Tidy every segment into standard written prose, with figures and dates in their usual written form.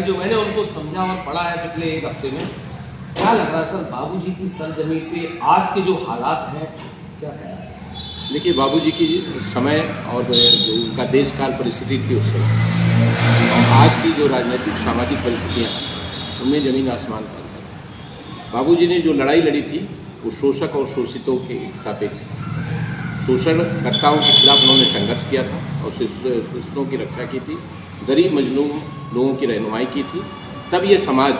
जानकारी जो मैंने उनको समझा और पढ़ा है पिछले एक हफ्ते में, क्या लग रहा है सर बाबूजी की सरजमीं पे आज के जो हालात हैं, क्या कहना है? देखिए, बाबूजी की समय और जो उनका देश काल परिस्थिति थी उस समय और आज की जो राजनीतिक सामाजिक परिस्थितियाँ उनमें ज़मीन आसमान का अंतर है। बाबूजी ने जो लड़ाई लड़ी थी वो शोषक और शोषितों के सापेक्ष थी। शोषणकर्ताओं के खिलाफ उन्होंने संघर्ष किया था और शोषितों की रक्षा की थी, गरीब मजलूम लोगों की रहनुमाई की थी। तब ये समाज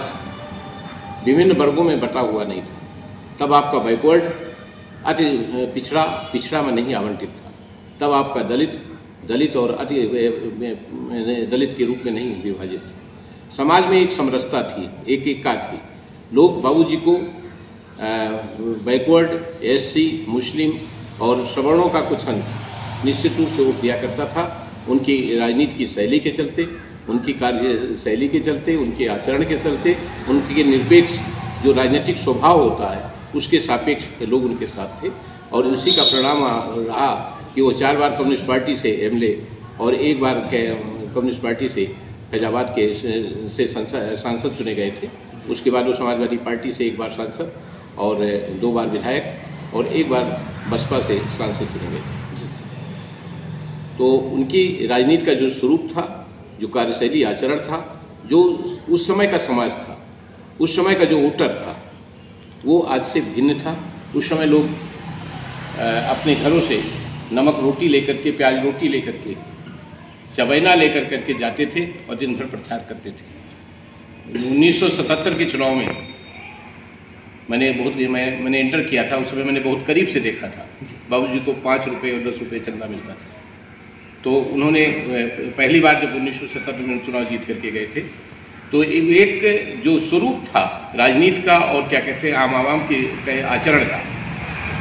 विभिन्न वर्गों में बटा हुआ नहीं था। तब आपका बैकवर्ड अति पिछड़ा में नहीं आवंटित था। तब आपका दलित और अति दलित के रूप में नहीं विभाजित था। समाज में एक समरसता थी, एक एकता थी। लोग बाबूजी को बैकवर्ड, एससी, मुस्लिम और सवर्णों का कुछ अंश निश्चित रूप से वोट दिया करता था। उनकी राजनीति की शैली के चलते, उनकी कार्य शैली के चलते, उनके आचरण के चलते, उनके निरपेक्ष जो राजनीतिक स्वभाव होता है उसके सापेक्ष लोग उनके साथ थे। और उसी का परिणाम रहा कि वो 4 बार कम्युनिस्ट पार्टी से एमएलए और 1 बार कम्युनिस्ट पार्टी से फैजाबाद के से सांसद चुने गए थे। उसके बाद वो समाजवादी पार्टी से 1 बार सांसद और 2 बार विधायक और 1 बार बसपा से सांसद चुने गए थे। तो उनकी राजनीति का जो स्वरूप था, जो कार्यशैली आचरण था, जो उस समय का समाज था, उस समय का जो वोटर था, वो आज से भिन्न था। उस समय लोग अपने घरों से नमक रोटी लेकर के, प्याज रोटी लेकर के, चबैना लेकर करके जाते थे और दिन भर प्रचार करते थे। 1977 के चुनाव में मैंने इंटर किया था। उस समय मैंने बहुत करीब से देखा था। बाबूजी को 5 रुपये और 10 रुपये चंदा मिलता था। तो उन्होंने पहली बार जब 1977 में चुनाव जीत करके गए थे, तो एक जो स्वरूप था राजनीति का और क्या कहते हैं आवाम के आचरण का,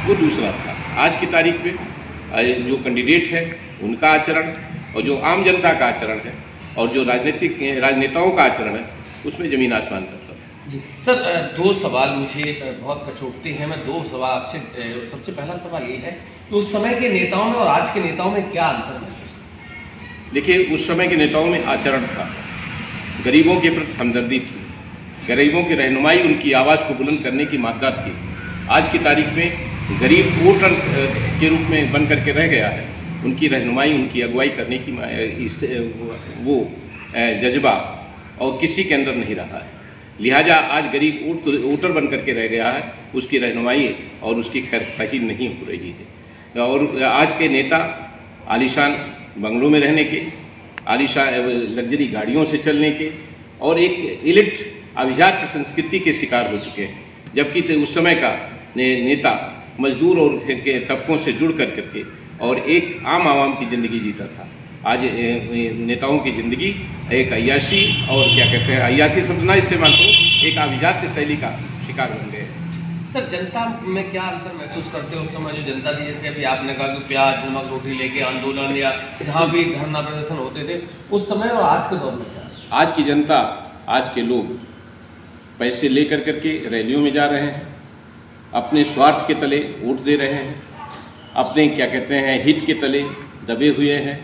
वो दूसरा था। आज की तारीख में जो कैंडिडेट है उनका आचरण और जो आम जनता का आचरण है और जो राजनेताओं का आचरण है, उसमें ज़मीन आसमान का फर्क है। जी सर, 2 सवाल मुझे बहुत कचोटते हैं। मैं 2 सवाल आपसे, सबसे पहला सवाल ये है कि उस समय के नेताओं में और आज के नेताओं में क्या अंतर महसूस? देखिए, उस समय के नेताओं में आचरण था, गरीबों के प्रति हमदर्दी थी, गरीबों की रहनुमाई, उनकी आवाज़ को बुलंद करने की मादा थी। आज की तारीख में गरीब वोटर के रूप में बन करके रह गया है। उनकी रहनुमाई, उनकी अगुवाई करने की वो जज्बा और किसी के अंदर नहीं रहा है। लिहाजा आज गरीब वोटर बन करके रह गया है, उसकी रहनुमाई और उसकी खैरख्वाही नहीं हो रही है। और आज के नेता आलीशान बंगलों में रहने के, आलीशान लग्जरी गाड़ियों से चलने के और एक इलिट अभिजात संस्कृति के शिकार हो चुके हैं। जबकि उस समय का नेता मजदूर और के तबकों से जुड़ कर करके और एक आम आवाम की ज़िंदगी जीता था। आज नेताओं की ज़िंदगी एक अय्याशी और क्या कहते हैं, अय्याशी शब्द ना इस्तेमाल करो, एक अभिजात शैली का शिकार बन गए। सर, जनता में क्या अंतर महसूस करते हो? उस समय जो जनता थी, जैसे अभी आपने कहा कि प्याज नमक रोटी लेके आंदोलन या जहाँ भी धरना प्रदर्शन होते थे, उस समय और आज के दौर में क्या? आज की जनता, आज के लोग पैसे लेकर करके रैलियों में जा रहे हैं, अपने स्वार्थ के तले वोट दे रहे हैं, अपने क्या कहते हैं हित के तले दबे हुए हैं,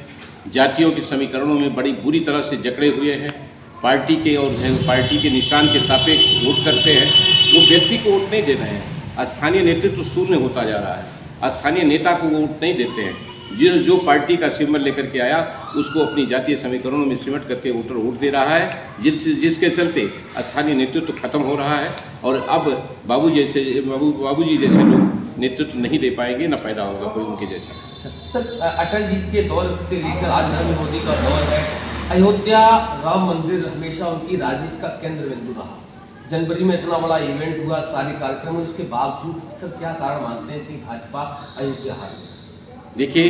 जातियों के समीकरणों में बड़ी बुरी तरह से जकड़े हुए हैं, पार्टी के और पार्टी के निशान के सापेक्ष वोट करते हैं। वो व्यक्ति को वोट नहीं दे रहे हैं। स्थानीय नेतृत्व शून्य होता जा रहा है। स्थानीय नेता को वो वोट नहीं देते हैं। जो पार्टी का सिंबल लेकर के आया उसको अपनी जातीय समीकरणों में सिमट करके वोटर वोट दे रहा है, जिसके चलते स्थानीय नेतृत्व खत्म हो रहा है। और अब बाबूजी जैसे लोग नेतृत्व नहीं दे पाएंगे, न पैदा होगा कोई उनके जैसा। सर, अटल जी के दौर से लेकर आज नरेंद्र मोदी का दौर है। अयोध्या राम मंदिर हमेशा उनकी राजनीति का केंद्र बिंदु रहा। जनवरी में इतना बड़ा इवेंट हुआ, सारे कार्यक्रम, उसके बावजूद सर क्या कारण मानते हैं कि भाजपा अयोध्या हार गई? देखिए,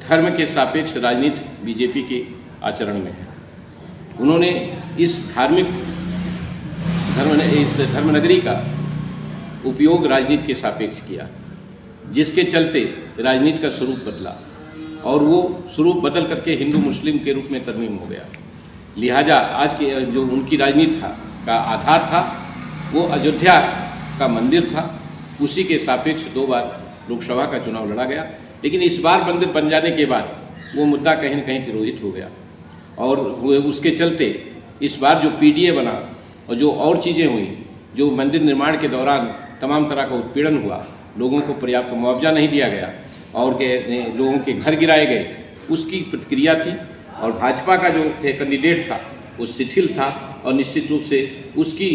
धर्म के सापेक्ष राजनीति बीजेपी के आचरण में है। उन्होंने इस धर्मनगरी का उपयोग राजनीति के सापेक्ष किया, जिसके चलते राजनीति का स्वरूप बदला और वो स्वरूप बदल करके हिंदू मुस्लिम के रूप में तरमीम हो गया। लिहाजा आज के जो उनकी राजनीति का आधार था वो अयोध्या का मंदिर था। उसी के सापेक्ष 2 बार लोकसभा का चुनाव लड़ा गया। लेकिन इस बार मंदिर बन जाने के बाद वो मुद्दा कहीं न कहीं तिरोहित हो गया और उसके चलते इस बार जो पीडीए बना और जो और चीज़ें हुई, जो मंदिर निर्माण के दौरान तमाम तरह का उत्पीड़न हुआ, लोगों को पर्याप्त मुआवजा नहीं दिया गया और लोगों के घर गिराए गए, उसकी प्रतिक्रिया थी। और भाजपा का जो कैंडिडेट था वो शिथिल था और निश्चित रूप से उसकी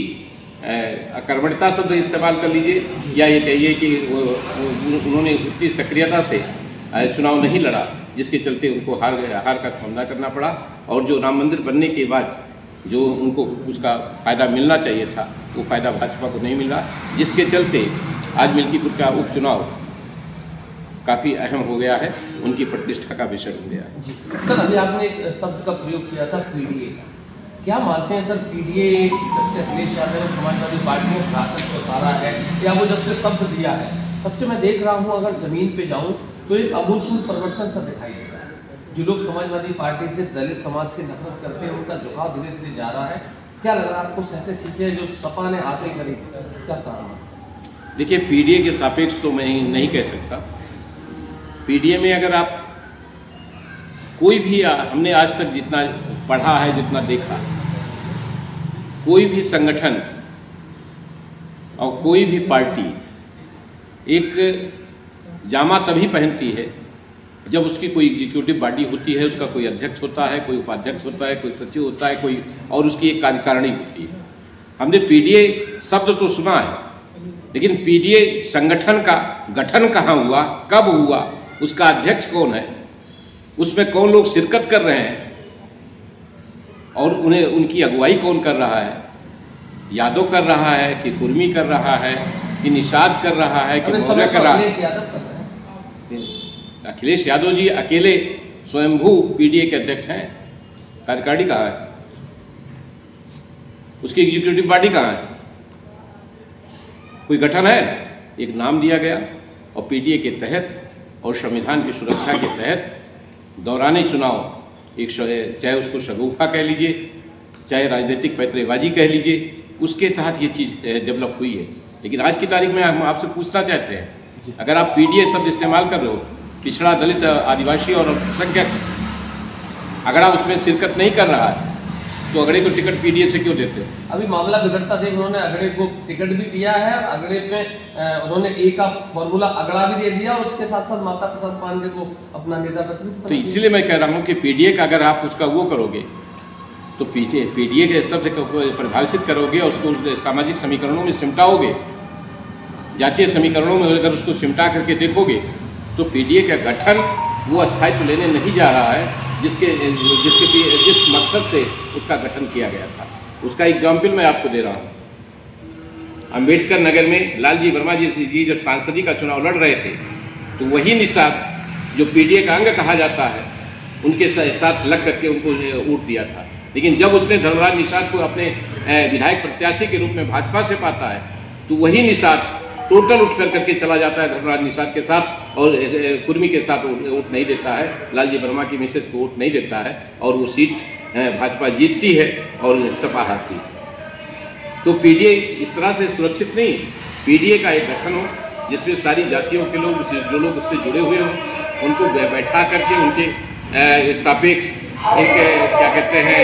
अकर्मण्यता शब्द इस्तेमाल कर लीजिए या ये कहिए कि उन्होंने उतनी सक्रियता से चुनाव नहीं लड़ा, जिसके चलते उनको हार का सामना करना पड़ा। और जो राम मंदिर बनने के बाद जो उनको उसका फ़ायदा मिलना चाहिए था वो फ़ायदा भाजपा को नहीं मिला, जिसके चलते आज मिल्कीपुर का उपचुनाव काफ़ी अहम हो गया है, उनकी प्रतिष्ठा का विषय हो गया है। सर, अभी आपने एक शब्द का प्रयोग किया था पीडीए, क्या मानते हैं सर पीडीए जब से अखिलेश यादव ने समाजवादी पार्टी में घातक से उतारा है या वो जब से शब्द दिया है तब से मैं देख रहा हूँ, अगर जमीन पे जाऊँ तो एक अमूलचूल परिवर्तन सा दिखाई दे रहा है। जो लोग समाजवादी पार्टी से दलित समाज की नफरत करते हैं उनका झुकाव धीरे धीरे जा रहा है। क्या लग रहा है आपको 37 सीटें जो सपा ने हासिल करी, क्या कारण है? देखिए, पीडीए के सापेक्ष तो मैं नहीं कह सकता। पीडीए में अगर आप कोई भी, हमने आज तक जितना पढ़ा है, जितना देखा, कोई भी संगठन और कोई भी पार्टी एक जामा तभी पहनती है जब उसकी कोई एग्जीक्यूटिव बॉडी होती है, उसका कोई अध्यक्ष होता है, कोई उपाध्यक्ष होता है, कोई सचिव होता है, कोई और उसकी एक कार्यकारिणी होती है। हमने पीडीए शब्द तो सुना है, लेकिन पीडीए संगठन का गठन कहाँ हुआ, कब हुआ, उसका अध्यक्ष कौन है, उसमें कौन लोग शिरकत कर रहे हैं और उन्हें उनकी अगुवाई कौन कर रहा है, यादव कर रहा है कि कुर्मी कर रहा है कि निषाद कर रहा है कि मौर्य कर रहा है। अखिलेश यादव जी अकेले स्वयंभू पीडीए के अध्यक्ष हैं। कार्यकारिणी कहाँ है, उसकी एग्जीक्यूटिव बॉडी कहाँ है, कोई गठन है? एक नाम दिया गया और पीडीए के तहत और संविधान की सुरक्षा के तहत दौराने चुनाव एक, चाहे उसको शगुफा कह लीजिए, चाहे राजनीतिक पैतरेबाजी कह लीजिए, उसके तहत ये चीज़ डेवलप हुई है। लेकिन आज की तारीख में हम आपसे पूछना चाहते हैं, अगर आप पीडीए शब्द इस्तेमाल कर रहे हो, पिछड़ा, दलित, आदिवासी और अल्पसंख्यक, अगर आप उसमें शिरकत नहीं कर रहा है तो अगड़े को टिकट पीडीए से क्यों देते हो? अभी मामला बिगड़ता देख उन्होंने अगड़े को टिकट भी दिया है, अगड़े में उन्होंने ए का फॉर्मूला अगड़ा भी दे दिया और उसके साथ साथ माता प्रसाद पांडे को अपना नेता प्रतिनिधि। तो इसीलिए मैं कह रहा हूँ कि पीडीए का अगर आप उसका वो करोगे तो पीडीए के शब्द को परिभाषित करोगे और उसको सामाजिक समीकरणों में सिमटाओगे, जातीय समीकरणों में अगर उसको सिमटा करके देखोगे तो पीडीए का गठन वो स्थायित्व लेने नहीं जा रहा है जिस मकसद से उसका गठन किया गया था। उसका एग्जाम्पल मैं आपको दे रहा हूँ। अम्बेडकर नगर में लालजी वर्मा जी जब सांसदी का चुनाव लड़ रहे थे तो वही निषाद जो पीडीए का अंग कहा जाता है उनके साथ लग करके उनको वोट दिया था। लेकिन जब उसने धर्मराज निषाद को अपने विधायक प्रत्याशी के रूप में भाजपा से पाता है तो वही निषाद टोटल उठ करके चला जाता है धर्मराज निषाद के साथ और कुर्मी के साथ वोट नहीं देता है, लालजी वर्मा की मिसेज को वोट नहीं देता है और वो सीट भाजपा जीतती है और सपा हारती है। तो पीडीए इस तरह से सुरक्षित नहीं। पीडीए का एक गठन हो जिसमें सारी जातियों के लोग, जो लोग उससे जुड़े हुए हों, उनको बैठा करके उनके सापेक्ष एक क्या कहते हैं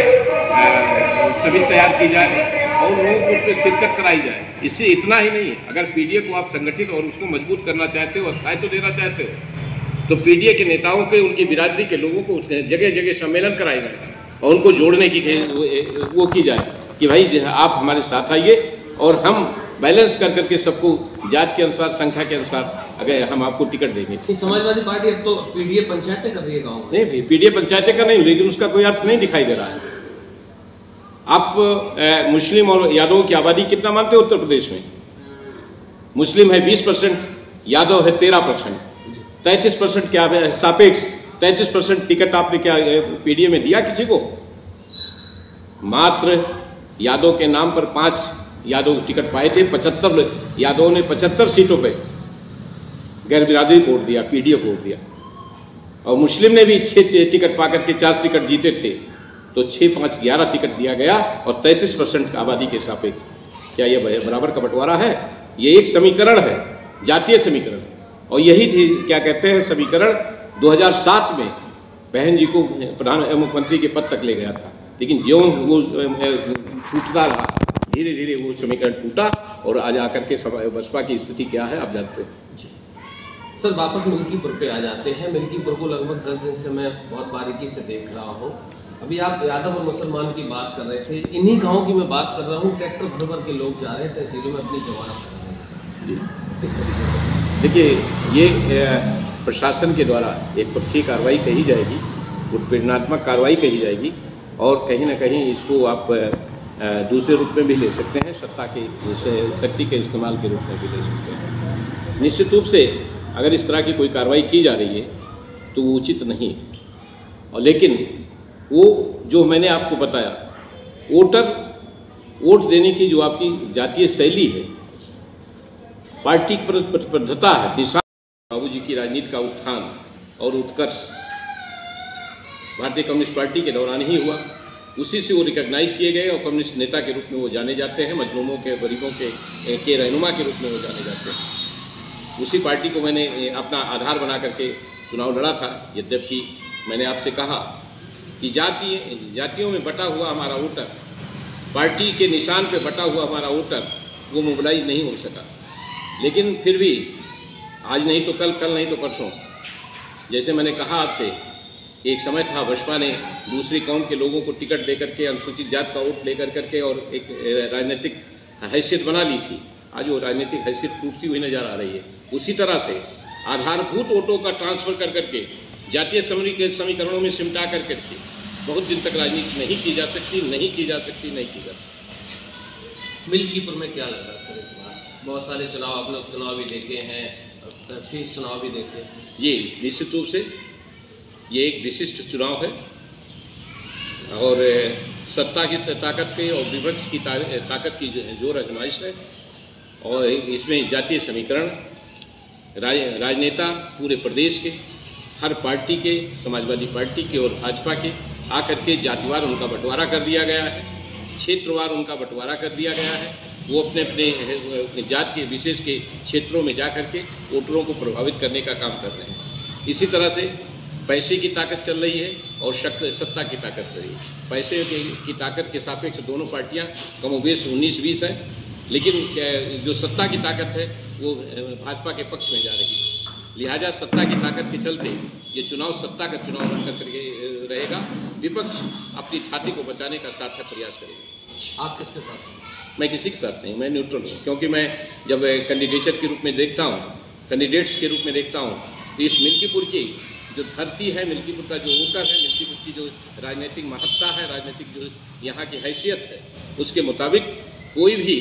समिति तैयार की जाए और लोगों को उसमें शिरकत कराई जाए। इससे इतना ही नहीं है, अगर पीडीए को आप संगठित और उसको मजबूत करना चाहते हो, स्थायित्व देना चाहते हो, तो पीडीए के नेताओं के, उनकी बिरादरी के लोगों को जगह जगह सम्मेलन कराए जाए और उनको जोड़ने की वो की जाए कि भाई आप हमारे साथ आइए और हम बैलेंस कर करके सबको जात के अनुसार, संख्या के अनुसार अगर हम आपको टिकट देंगे। समाजवादी पार्टी अब तो पीडीए पंचायतें कर रही है गाँव में। नहीं, पीडीए पंचायतें का नहीं, लेकिन उसका कोई अर्थ नहीं दिखाई दे रहा है। आप मुस्लिम और यादव की आबादी कितना मानते हो उत्तर प्रदेश में? मुस्लिम है 20%, यादव है 13%, 33% क्या है सापेक्ष 33% टिकट आपने क्या पीडीए में दिया किसी को? मात्र यादव के नाम पर 5 यादव टिकट पाए थे। 75 यादव ने 75 सीटों पे गैर बिरादरी को वोट दिया, पीडीए को वोट दिया और मुस्लिम ने भी 6 टिकट पा करके 4 टिकट जीते थे तो 6, 5, 11 टिकट दिया गया और 33% आबादी के सापेक्ष। क्या ये बराबर का बंटवारा है? ये एक समीकरण है, जातीय समीकरण, और यही क्या कहते हैं समीकरण 2007 में बहन जी को मुख्यमंत्री के पद तक ले गया था। लेकिन ज्यों वो टूटता रहा, धीरे धीरे वो समीकरण टूटा और आज आकर के बसपा की स्थिति क्या है आप जानते हैं। सर वापस मिल्कीपुर पे आ जाते हैं। मिल्कीपुर को लगभग 10 दिन से मैं बहुत बारीकी से देख रहा हूँ। अभी आप यादव और मुसलमान की बात कर रहे थे, इन्हीं गाँव की मैं बात कर रहा हूँ। ट्रैक्टर भर भर के लोग जा रहे हैं, तहसीलों में अपनी जमानत कर रहे हैं। देखिए, ये प्रशासन के द्वारा एक पक्षीय कार्रवाई कही जाएगी, उत्पीड़नात्मक कार्रवाई कही जाएगी और कहीं ना कहीं इसको आप दूसरे रूप में भी ले सकते हैं, सत्ता के शक्ति के इस्तेमाल के रूप में भी ले सकते हैं। निश्चित रूप से अगर इस तरह की कोई कार्रवाई की जा रही है तो वो उचित नहीं है। और लेकिन वो जो मैंने आपको बताया, वोट देने की जो आपकी जातीय शैली है, पार्टी की प्रतिबद्धता है, निशान बाबूजी की राजनीति का उत्थान और उत्कर्ष भारतीय कम्युनिस्ट पार्टी के दौरान ही हुआ। उसी से वो रिकॉग्नाइज किए गए और कम्युनिस्ट नेता के रूप में वो जाने जाते हैं, मजलूमों के, गरीबों के रहनुमा के रूप में वो जाने जाते हैं। उसी पार्टी को मैंने अपना आधार बना करके चुनाव लड़ा था। यद्यपि मैंने आपसे कहा कि जातियों में बटा हुआ हमारा वोटर, पार्टी के निशान पे बटा हुआ हमारा वोटर वो मोबिलाइज नहीं हो सका। लेकिन फिर भी आज नहीं तो कल, कल नहीं तो परसों, जैसे मैंने कहा आपसे, एक समय था बसपा ने दूसरी कौम के लोगों को टिकट दे करके, अनुसूचित जात का वोट लेकर करके और एक राजनीतिक हैसियत बना ली थी। आज वो राजनीतिक हैसियत टूटती हुई नजर आ रही है। उसी तरह से आधारभूत वोटों का ट्रांसफर कर करके जातीय समीकरणों में सिमटा कर करके बहुत दिन तक राजनीति नहीं की जा सकती। मिल्कीपुर में क्या लग रहा है सर इस बार? बहुत सारे चुनाव आप लोग चुनाव भी देखे हैं, फिर चुनाव भी देखे हैं। जी, निश्चित रूप से ये एक विशिष्ट चुनाव है और सत्ता की ताकत की और विपक्ष की ताकत की जोर आजमाइश है। और इसमें जातीय समीकरण, राजनेता पूरे प्रदेश के, हर पार्टी के, समाजवादी पार्टी के और भाजपा के आकर के जातिवार उनका बंटवारा कर दिया गया है, क्षेत्रवार उनका बंटवारा कर दिया गया है। वो अपने अपने जात के विशेष के क्षेत्रों में जा करके वोटरों को प्रभावित करने का काम कर रहे हैं। इसी तरह से पैसे की ताकत चल रही है और सत्ता की ताकत चल रही है। पैसे की ताकत के सापेक्ष दोनों पार्टियां कमोबेश 19-20 हैं, लेकिन जो सत्ता की ताकत है वो भाजपा के पक्ष में जा रही है। लिहाजा सत्ता की ताकत के चलते ये चुनाव सत्ता का चुनाव बनकर रहेगा। विपक्ष अपनी छाती को बचाने का सार्थक प्रयास करेगा। आप किसके साथ हैं? मैं किसी के साथ नहीं, मैं न्यूट्रल हूँ। क्योंकि मैं जब कैंडिडेट के रूप में देखता हूँ तो इस मिल्कीपुर की जो धरती है, मिल्कीपुर का जो वोटर है, मिल्कीपुर की जो राजनीतिक महत्ता है, राजनीतिक जो यहाँ की हैसियत है, उसके मुताबिक कोई भी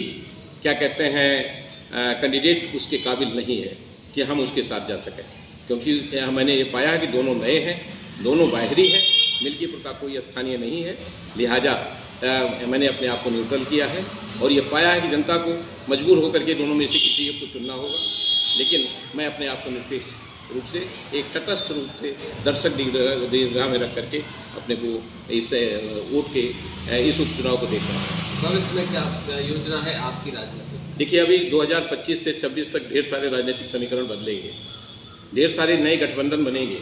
क्या कहते हैं कैंडिडेट उसके काबिल नहीं है कि हम उसके साथ जा सकें। क्योंकि मैंने ये पाया है कि दोनों नए हैं, दोनों बाहरी हैं, मिल्कीपुर का कोई स्थानीय नहीं है। लिहाजा मैंने अपने आप को न्यूट्रल किया है और ये पाया है कि जनता को मजबूर होकर के दोनों में से किसी एक को चुनना होगा। लेकिन मैं अपने आप को निरपेक्ष रूप से, एक तटस्थ रूप से दर्शक दीर्घा में रख करके अपने को इस वोट के इस उपचुनाव को देख रहा हूँ। भविष्य में क्या योजना है आपकी राजनीतिक? देखिए, अभी 2025 से 26 तक ढेर सारे राजनीतिक समीकरण बदलेंगे, ढेर सारे नए गठबंधन बनेंगे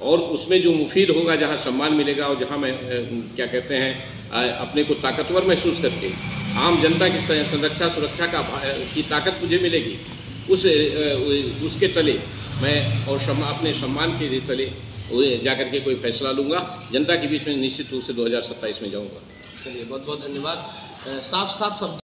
और उसमें जो मुफीद होगा, जहाँ सम्मान मिलेगा और जहाँ मैं क्या कहते हैं अपने को ताकतवर महसूस करके आम जनता की संरक्षा सुरक्षा की ताकत मुझे मिलेगी, उसके तले मैं और अपने सम्मान के तले जाकर के कोई फैसला लूँगा। जनता के बीच में निश्चित रूप से 2027 में जाऊँगा। चलिए, बहुत बहुत धन्यवाद। साफ शब्द